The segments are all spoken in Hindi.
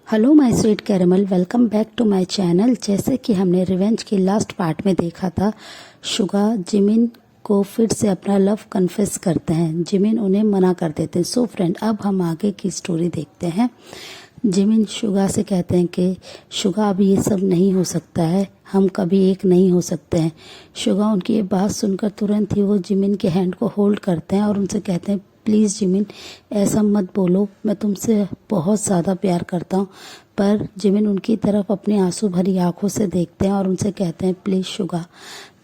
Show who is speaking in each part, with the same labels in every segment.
Speaker 1: Hello my sweet caramel, welcome back to my channel. जैसे कि हमने रिवेंज के लास्ट पार्ट में देखा था, शुगा जिमिन को फिर से अपना लव कन्फेस करते हैं। जिमिन उन्हें मना कर देते हैं। सो फ्रेंड, अब हम आगे की स्टोरी देखते हैं। जिमिन शुगा से कहते हैं कि शुगा, अब ये सब नहीं हो सकता है, हम कभी एक नहीं हो सकते हैं। शुगा उनकी ये बात सुनकर तुरंत ही वो जिमिन के हैंड को होल्ड करते हैं और उनसे कहते हैं, प्लीज़ जिमिन, ऐसा मत बोलो, मैं तुमसे बहुत ज़्यादा प्यार करता हूँ। पर जिमिन उनकी तरफ अपनी आंसू भरी आंखों से देखते हैं और उनसे कहते हैं, प्लीज़ शुगा,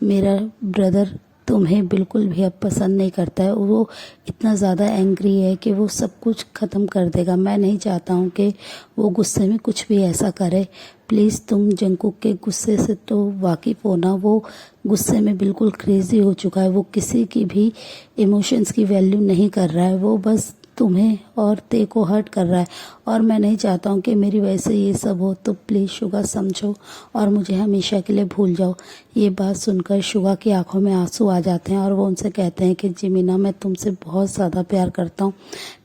Speaker 1: मेरा ब्रदर तुम्हें बिल्कुल भी अब पसंद नहीं करता है। वो इतना ज़्यादा एंग्री है कि वो सब कुछ ख़त्म कर देगा। मैं नहीं चाहता हूँ कि वो गुस्से में कुछ भी ऐसा करे। प्लीज़ तुम जंकुक के गुस्से से तो वाकिफ़ हो ना। वो गुस्से में बिल्कुल क्रेज़ी हो चुका है। वो किसी की भी इमोशंस की वैल्यू नहीं कर रहा है। वो बस तुम्हें और ते को हर्ट कर रहा है और मैं नहीं चाहता हूँ कि मेरी वजह से ये सब हो। तो प्लीज़ शुगा, समझो और मुझे हमेशा के लिए भूल जाओ। ये बात सुनकर शुगा की आंखों में आंसू आ जाते हैं और वो उनसे कहते हैं कि जिमिना, मैं तुमसे बहुत ज़्यादा प्यार करता हूँ।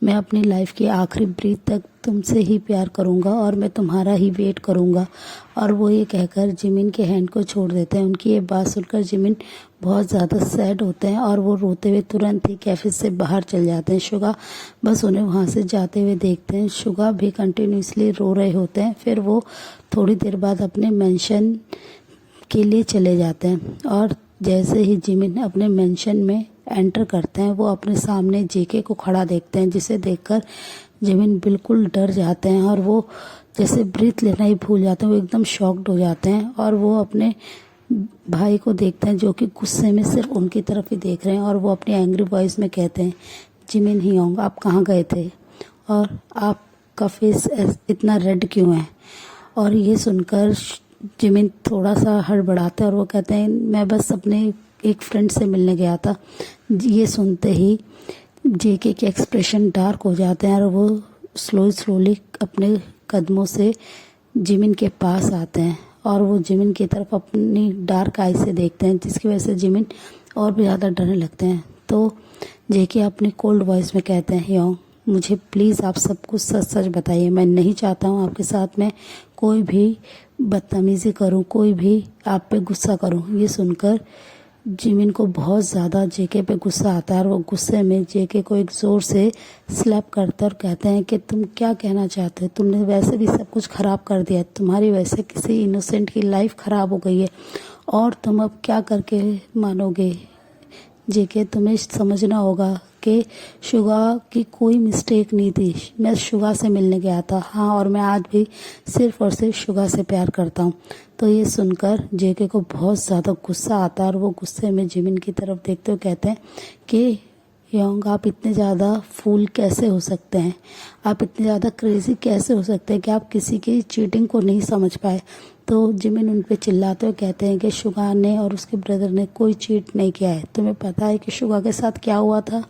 Speaker 1: मैं अपनी लाइफ की आखिरी ब्रीथ तक तुमसे ही प्यार करूँगा और मैं तुम्हारा ही वेट करूँगा। और वो ये कहकर जिमिन के हैंड को छोड़ देते हैं। उनकी ये बात सुनकर जिमिन बहुत ज़्यादा सैड होते हैं और वो रोते हुए तुरंत ही कैफे से बाहर चल जाते हैं। शुगा बस उन्हें वहाँ से जाते हुए देखते हैं। शुगा भी कंटिन्यूसली रो रहे होते हैं। फिर वो थोड़ी देर बाद अपने मेंशन के लिए चले जाते हैं और जैसे ही जिमिन अपने मेंशन में एंटर करते हैं, वो अपने सामने जेके को खड़ा देखते हैं, जिसे देखकर जिमिन बिल्कुल डर जाते हैं और वो जैसे ब्रीथ लेना ही भूल जाते हैं। वो एकदम शॉक्ड हो जाते हैं और वो अपने भाई को देखते हैं जो कि गुस्से में सिर्फ उनकी तरफ ही देख रहे हैं और वो अपनी एंग्री वॉइस में कहते हैं, जिमिन हियोंग, आप कहाँ गए थे और आपका फेस इतना रेड क्यों है। और ये सुनकर जिमिन थोड़ा सा हड़बड़ाते हैं और वो कहते हैं, मैं बस अपने एक फ्रेंड से मिलने गया था। ये सुनते ही जेके के एक्सप्रेशन डार्क हो जाते हैं और वो स्लोली अपने कदमों से जिमिन के पास आते हैं और वो जिमिन की तरफ अपनी डार्क आई से देखते हैं, जिसकी वजह से जिमिन और भी ज़्यादा डरने लगते हैं। तो जेके अपनी कोल्ड वॉइस में कहते हैं, हियोंग, मुझे प्लीज़ आप सब कुछ सच सच बताइए। मैं नहीं चाहता हूँ आपके साथ में कोई भी बदतमीज़ी करूँ, कोई भी आप पे गुस्सा करूँ। ये सुनकर जिमिन को बहुत ज़्यादा जेके पे गुस्सा आता है और वो गुस्से में जेके को एक ज़ोर से स्लैप करते और कहते हैं कि तुम क्या कहना चाहते हो। तुमने वैसे भी सब कुछ ख़राब कर दिया है। तुम्हारी वजह से किसी इनोसेंट की लाइफ ख़राब हो गई है और तुम अब क्या करके मानोगे। जेके, तुम्हें समझना होगा कि शुगा की कोई मिस्टेक नहीं थी। मैं शुगा से मिलने गया था, हाँ, और मैं आज भी सिर्फ और सिर्फ शुगा से प्यार करता हूँ। तो ये सुनकर जेके को बहुत ज़्यादा गुस्सा आता है और वो गुस्से में जिमिन की तरफ देखते हुए कहते हैं कि योंग, आप इतने ज़्यादा फूल कैसे हो सकते हैं, आप इतने ज़्यादा क्रेज़ी कैसे हो सकते हैं कि आप किसी की चीटिंग को नहीं समझ पाए। तो जिमिन उन पे चिल्लाते हुए कहते हैं कि शुगा ने और उसके ब्रदर ने कोई चीट नहीं किया है। तुम्हें पता है कि शुगा के साथ क्या हुआ था।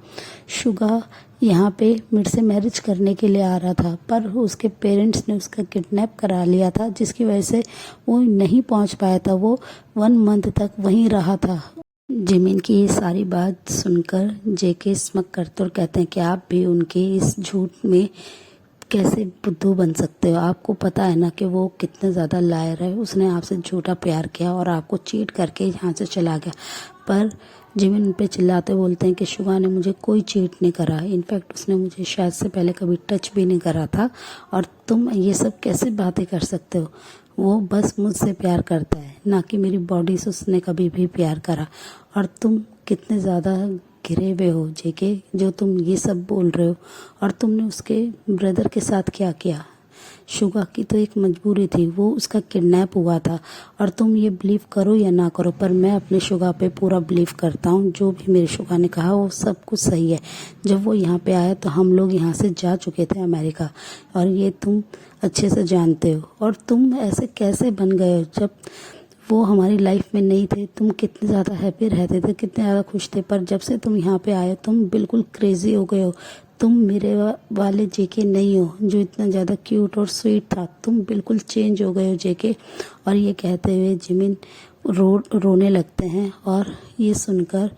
Speaker 1: शुगा यहाँ पे मेरे से मैरिज करने के लिए आ रहा था, पर उसके पेरेंट्स ने उसका किडनैप करा लिया था, जिसकी वजह से वो नहीं पहुँच पाया था। वो 1 मंथ तक वहीं रहा था। जिमिन की ये सारी बात सुनकर जेके स्मक करते और कहते हैं कि आप भी उनके इस झूठ में कैसे बुद्धू बन सकते हो। आपको पता है ना कि वो कितने ज़्यादा लायर है। उसने आपसे झूठा प्यार किया और आपको चीट करके यहाँ से चला गया। पर जिमिन उन पे चिल्लाते बोलते हैं कि शुगा ने मुझे कोई चीट नहीं करा। इनफैक्ट उसने मुझे शायद से पहले कभी टच भी नहीं करा था और तुम ये सब कैसे बातें कर सकते हो। वो बस मुझसे प्यार करता है, ना कि मेरी बॉडी से उसने कभी भी प्यार करा। और तुम कितने ज़्यादा घिरे हुए हो जेके, जो तुम ये सब बोल रहे हो। और तुमने उसके ब्रदर के साथ क्या किया। शुगा की तो एक मजबूरी थी, वो उसका किडनैप हुआ था। और तुम ये बिलीव करो या ना करो, पर मैं अपने शुगा पे पूरा बिलीव करता हूँ। जो भी मेरे शुगा ने कहा वो सब कुछ सही है। जब वो यहाँ पे आया तो हम लोग यहाँ से जा चुके थे अमेरिका, और ये तुम अच्छे से जानते हो। और तुम ऐसे कैसे बन गए हो। जब वो हमारी लाइफ में नहीं थे, तुम कितने ज़्यादा हैप्पी रहते थे, कितने ज़्यादा खुश थे। पर जब से तुम यहाँ पे आए, तुम बिल्कुल क्रेजी हो गए हो। तुम मेरे वाले जेके नहीं हो जो इतना ज़्यादा क्यूट और स्वीट था। तुम बिल्कुल चेंज हो गए हो जेके। और ये कहते हुए जिमिन रोने लगते हैं और ये सुनकर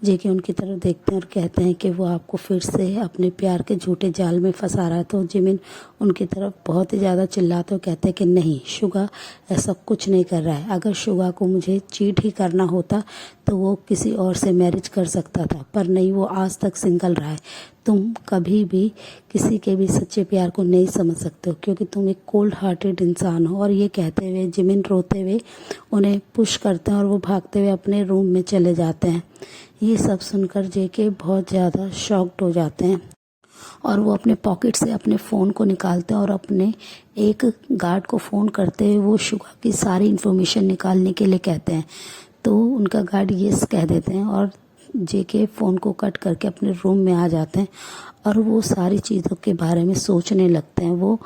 Speaker 1: जेके उनकी तरफ देखते हैं और कहते हैं कि वो आपको फिर से अपने प्यार के झूठे जाल में फंसा रहा है। तो जिमिन उनकी तरफ बहुत ही ज़्यादा चिल्लाते और कहते हैं कि नहीं, शुगा ऐसा कुछ नहीं कर रहा है। अगर शुगा को मुझे चीट ही करना होता तो वो किसी और से मैरिज कर सकता था, पर नहीं, वो आज तक सिंगल रहा है। तुम कभी भी किसी के भी सच्चे प्यार को नहीं समझ सकते हो, क्योंकि तुम एक कोल्ड हार्टेड इंसान हो। और ये कहते हुए जिमिन रोते हुए उन्हें पुश करते हैं और वो भागते हुए अपने रूम में चले जाते हैं। ये सब सुनकर जेके बहुत ज़्यादा शॉक्ड हो जाते हैं और वो अपने पॉकेट से अपने फ़ोन को निकालते हैं और अपने एक गार्ड को फ़ोन करते हुए वो शुगा की सारी इन्फॉर्मेशन निकालने के लिए कहते हैं। तो उनका गार्ड येस कह देते हैं और जेके फ़ोन को कट करके अपने रूम में आ जाते हैं और वो सारी चीज़ों के बारे में सोचने लगते हैं। वो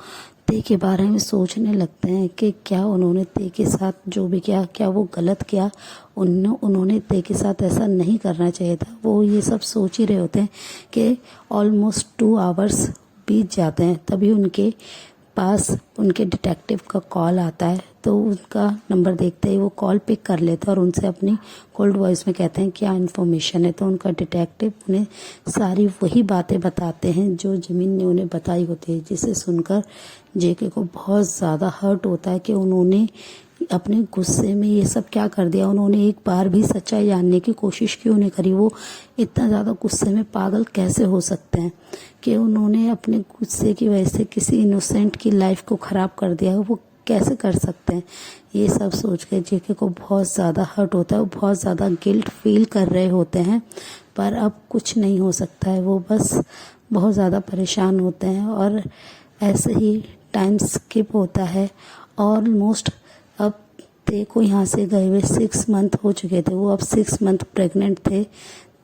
Speaker 1: ते के बारे में सोचने लगते हैं कि क्या उन्होंने ते के साथ जो भी किया, क्या वो गलत किया। उन्होंने ते के साथ ऐसा नहीं करना चाहिए था। वो ये सब सोच ही रहे होते हैं कि ऑलमोस्ट 2 आवर्स बीत जाते हैं। तभी उनके पास उनके डिटेक्टिव का कॉल आता है। तो उनका नंबर देखते ही वो कॉल पिक कर लेते हैं और उनसे अपनी कोल्ड वॉइस में कहते हैं क्या इन्फॉर्मेशन है। तो उनका डिटेक्टिव उन्हें सारी वही बातें बताते हैं जो जिमिन ने उन्हें बताई होती है, जिसे सुनकर जेके को बहुत ज़्यादा हर्ट होता है कि उन्होंने अपने गुस्से में ये सब क्या कर दिया। उन्होंने एक बार भी सच्चाई जानने की कोशिश क्यों नहीं करी। वो इतना ज़्यादा गुस्से में पागल कैसे हो सकते हैं कि उन्होंने अपने गुस्से की वजह से किसी इनोसेंट की लाइफ को ख़राब कर दिया। वो कैसे कर सकते हैं। ये सब सोच के जेके को बहुत ज़्यादा हर्ट होता है। वो बहुत ज़्यादा गिल्ट फील कर रहे होते हैं, पर अब कुछ नहीं हो सकता है। वो बस बहुत ज़्यादा परेशान होते हैं और ऐसे ही टाइम स्किप होता है। ऑलमोस्ट अब ते को यहाँ से गए हुए 6 मंथ हो चुके थे। वो अब 6 मंथ प्रेग्नेंट थे।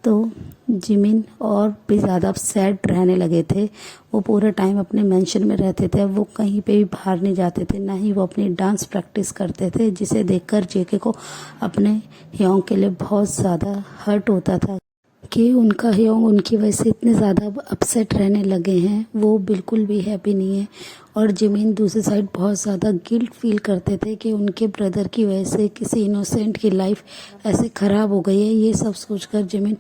Speaker 1: तो जिमिन और भी ज़्यादा सैड रहने लगे थे। वो पूरे टाइम अपने मेंशन में रहते थे। अब वो कहीं पे भी बाहर नहीं जाते थे, ना ही वो अपनी डांस प्रैक्टिस करते थे, जिसे देखकर जेके को अपने ह्योंग के लिए बहुत ज़्यादा हर्ट होता था कि उनका ह्योंग उनकी वजह से इतने ज़्यादा अपसेट रहने लगे हैं। वो बिल्कुल भी हैप्पी नहीं है। और जिमिन दूसरी साइड बहुत ज़्यादा गिल्ट फील करते थे कि उनके ब्रदर की वजह से किसी इनोसेंट की लाइफ ऐसे ख़राब हो गई है। ये सब सोचकर जिमिन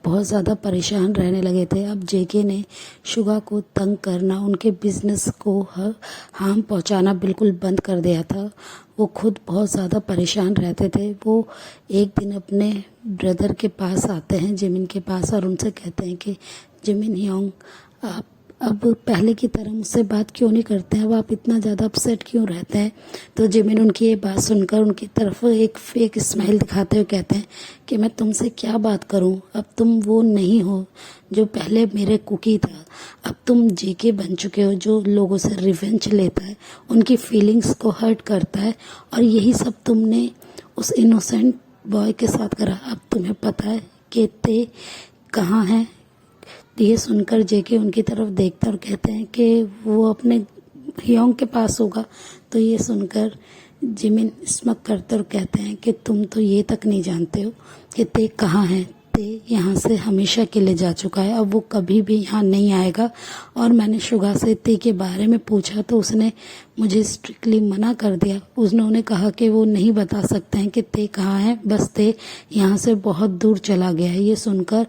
Speaker 1: बहुत ज़्यादा परेशान रहने लगे थे। अब जेके ने शुगा को तंग करना, उनके बिजनेस को हार्म पहुंचाना बिल्कुल बंद कर दिया था। वो खुद बहुत ज़्यादा परेशान रहते थे। वो एक दिन अपने ब्रदर के पास आते हैं, जिमिन के पास, और उनसे कहते हैं कि जिमिन ह्योंग, आप अब पहले की तरह मुझसे बात क्यों नहीं करते हैं। अब आप इतना ज़्यादा अपसेट क्यों रहते हैं। तो जिमिन उनकी ये बात सुनकर उनकी तरफ एक फेक स्माइल दिखाते हुए कहते हैं कि मैं तुमसे क्या बात करूं। अब तुम वो नहीं हो जो पहले मेरे कुकी था। अब तुम जेके बन चुके हो जो लोगों से रिवेंज लेता है, उनकी फीलिंग्स को हर्ट करता है। और यही सब तुमने उस इनोसेंट बॉय के साथ करा। अब तुम्हें पता है कि ते कहाँ है। ये सुनकर जेके उनकी तरफ देखता और कहते हैं कि वो अपने ह्योंग के पास होगा। तो ये सुनकर जिमिन स्मक करते और कहते हैं कि तुम तो ये तक नहीं जानते हो कि ते कहाँ है। ते यहाँ से हमेशा के लिए जा चुका है। अब वो कभी भी यहाँ नहीं आएगा। और मैंने शुगा से ते के बारे में पूछा तो उसने मुझे स्ट्रिक्टली मना कर दिया। उन्होंने कहा कि वो नहीं बता सकते हैं कि ते कहाँ है, बस ते यहाँ से बहुत दूर चला गया है। ये सुनकर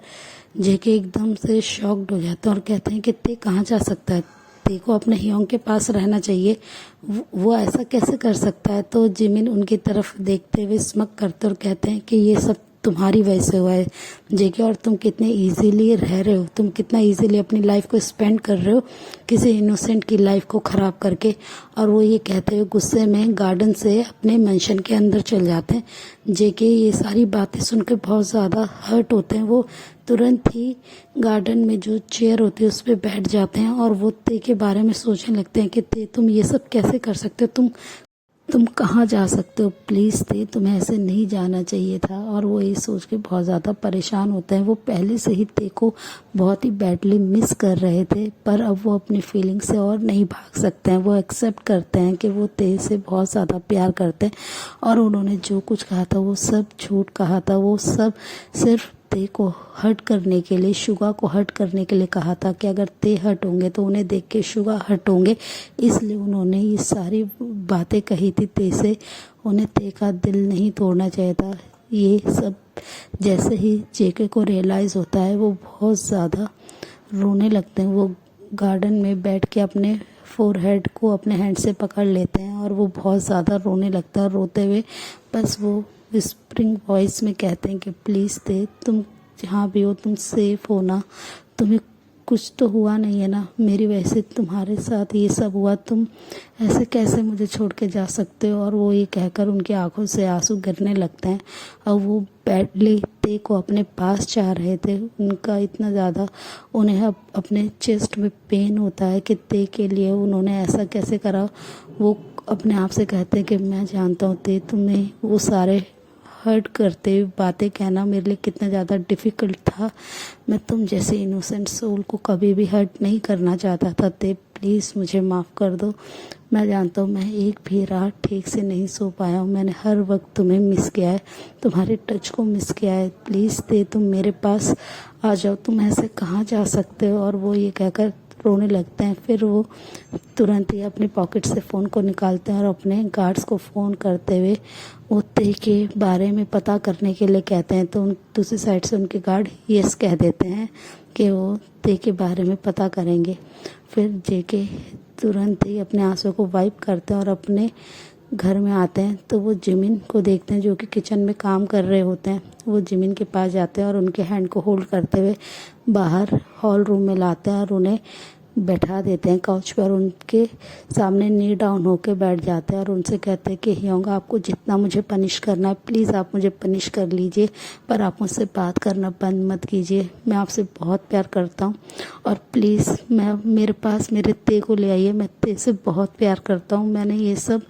Speaker 1: जेके एकदम से शॉक्ड हो जाते हैं और कहते हैं कि ते कहाँ जा सकता है। ते को अपने ह्योंग के पास रहना चाहिए। वो ऐसा कैसे कर सकता है। तो जिमिन उनकी तरफ देखते हुए स्मक करते और कहते हैं कि ये सब तुम्हारी वजह से हुआ है जेके, और तुम कितने इजीली रह रहे हो, तुम कितना इजीली अपनी लाइफ को स्पेंड कर रहे हो किसी इनोसेंट की लाइफ को ख़राब करके। और वो ये कहते हुए गुस्से में गार्डन से अपने मेंशन के अंदर चल जाते हैं। जेके ये सारी बातें सुनकर बहुत ज़्यादा हर्ट होते हैं। वो तुरंत ही गार्डन में जो चेयर होती है उस पर बैठ जाते हैं और वो ते के बारे में सोचने लगते हैं कि ते तुम ये सब कैसे कर सकते हो, तुम कहाँ जा सकते हो, प्लीज़ ते तुम्हें ऐसे नहीं जाना चाहिए था। और वो ये सोच के बहुत ज़्यादा परेशान होते हैं। वो पहले से ही ते को बहुत ही बैडली मिस कर रहे थे, पर अब वो अपनी फीलिंग से और नहीं भाग सकते हैं। वो एक्सेप्ट करते हैं कि वो ते से बहुत ज़्यादा प्यार करते हैं और उन्होंने जो कुछ कहा था वो सब झूठ कहा था। वो सब सिर्फ ते को हर्ट करने के लिए, शुगा को हर्ट करने के लिए कहा था कि अगर ते हर्ट होंगे तो उन्हें देख के शुगा हर्ट होंगे। इसलिए उन्होंने ये सारी बातें कही थी ते से। उन्हें ते का दिल नहीं तोड़ना चाहिए था। ये सब जैसे ही जेके को रियलाइज़ होता है वो बहुत ज़्यादा रोने लगते हैं। वो गार्डन में बैठ के अपने फोरहेड को अपने हैंड से पकड़ लेते हैं और वो बहुत ज़्यादा रोने लगता है। रोते हुए बस वो विस्परिंग वॉइस में कहते हैं कि प्लीज़ दे, तुम जहाँ भी हो तुम सेफ हो ना, तुम्हें कुछ तो हुआ नहीं है ना, मेरी वजह से तुम्हारे साथ ये सब हुआ, तुम ऐसे कैसे मुझे छोड़ के जा सकते हो। और वो ये कहकर उनकी आंखों से आंसू गिरने लगते हैं और वो बैडली ते को अपने पास चाह रहे थे। उनका इतना ज़्यादा उन्हें अब अपने चेस्ट में पेन होता है कि ते के लिए उन्होंने ऐसा कैसे करा। वो अपने आप से कहते हैं कि मैं जानता हूँ ते, तुम्हें वो सारे हर्ट करते हुए बातें कहना मेरे लिए कितना ज़्यादा डिफ़िकल्ट था। मैं तुम जैसे इनोसेंट सोल को कभी भी हर्ट नहीं करना चाहता था। ते प्लीज़ मुझे माफ़ कर दो। मैं जानता हूँ मैं एक भी रात ठीक से नहीं सो पाया हूँ। मैंने हर वक्त तुम्हें मिस किया है, तुम्हारे टच को मिस किया है। प्लीज़ ते तुम मेरे पास आ जाओ, तुम ऐसे कहाँ जा सकते हो। और वो ये कहकर रोने लगते हैं। फिर वो तुरंत ही अपनी पॉकेट से फ़ोन को निकालते हैं और अपने गार्ड्स को फ़ोन करते हुए वो ते के बारे में पता करने के लिए कहते हैं। तो दूसरी साइड से उनके गार्ड यस कह देते हैं कि वो ते के बारे में पता करेंगे। फिर जेके तुरंत ही अपने आंसू को वाइप करते हैं और अपने घर में आते हैं। तो वो जिमिन को देखते हैं जो कि किचन में काम कर रहे होते हैं। वो जिमिन के पास जाते हैं और उनके हैंड को होल्ड करते हुए बाहर हॉल रूम में लाते हैं और उन्हें बैठा देते हैं काउच पर। उनके सामने नी डाउन होकर बैठ जाते हैं और उनसे कहते हैं कि ह्योंग, आपको जितना मुझे पनिश करना है प्लीज़ आप मुझे पनिश कर लीजिए, पर आप मुझसे बात करना बंद मत कीजिए। मैं आपसे बहुत प्यार करता हूँ और प्लीज़ मेरे पास मेरे ते को ले आइए, मैं ते से बहुत प्यार करता हूँ। मैंने ये सब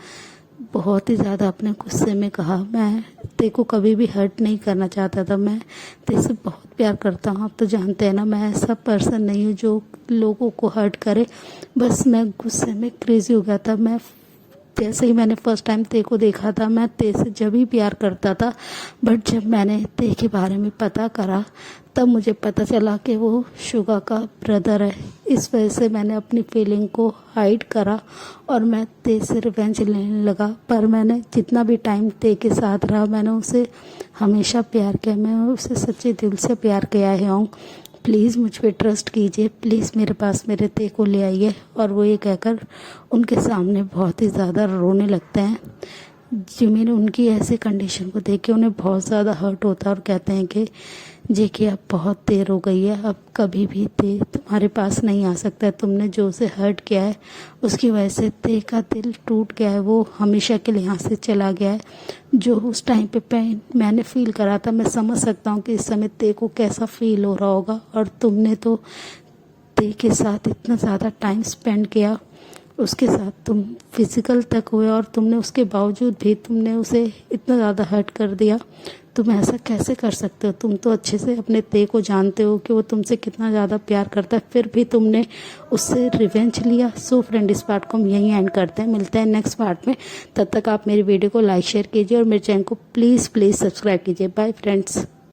Speaker 1: बहुत ही ज़्यादा अपने गुस्से में कहा। मैं ते को कभी भी हर्ट नहीं करना चाहता था, मैं ते से बहुत प्यार करता हूँ। आप तो जानते हैं ना मैं ऐसा पर्सन नहीं हूँ जो लोगों को हर्ट करे। बस मैं गुस्से में क्रेज़ी हो गया था। मैं जैसे ही मैंने फर्स्ट टाइम ते को देखा था मैं ते से जब ही प्यार करता था, बट जब मैंने ते के बारे में पता करा तब मुझे पता चला कि वो शुगा का ब्रदर है। इस वजह से मैंने अपनी फीलिंग को हाइड करा और मैं ते से रिवेंज लेने लगा। पर मैंने जितना भी टाइम ते के साथ रहा मैंने उसे हमेशा प्यार किया, मैं उसे सच्चे दिल से प्यार किया है। प्लीज़ मुझ पर ट्रस्ट कीजिए, प्लीज़ मेरे पास मेरे ते को ले आइए। और वो ये कहकर उनके सामने बहुत ही ज़्यादा रोने लगते हैं। जिमिन उनकी ऐसे कंडीशन को देख के उन्हें बहुत ज़्यादा हर्ट होता है और कहते हैं कि जेके अब बहुत देर हो गई है, अब कभी भी ते तुम्हारे पास नहीं आ सकता है। तुमने जो उसे हर्ट किया है उसकी वजह से ते का दिल टूट गया है, वो हमेशा के लिए यहाँ से चला गया है। जो उस टाइम पे पेन मैंने फील करा था, मैं समझ सकता हूँ कि इस समय ते को कैसा फील हो रहा होगा। और तुमने तो ते के साथ इतना ज़्यादा टाइम स्पेंड किया, उसके साथ तुम फिज़िकल तक हुए और तुमने उसके बावजूद भी तुमने उसे इतना ज़्यादा हर्ट कर दिया। तुम ऐसा कैसे कर सकते हो? तुम तो अच्छे से अपने ते को जानते हो कि वो तुमसे कितना ज़्यादा प्यार करता है, फिर भी तुमने उससे रिवेंज लिया। सो फ्रेंड, इस पार्ट को हम यहीं एंड करते हैं, मिलते हैं नेक्स्ट पार्ट में। तब तक आप मेरी वीडियो को लाइक शेयर कीजिए और मेरे चैनल को प्लीज़ सब्सक्राइब कीजिए। Bye friends.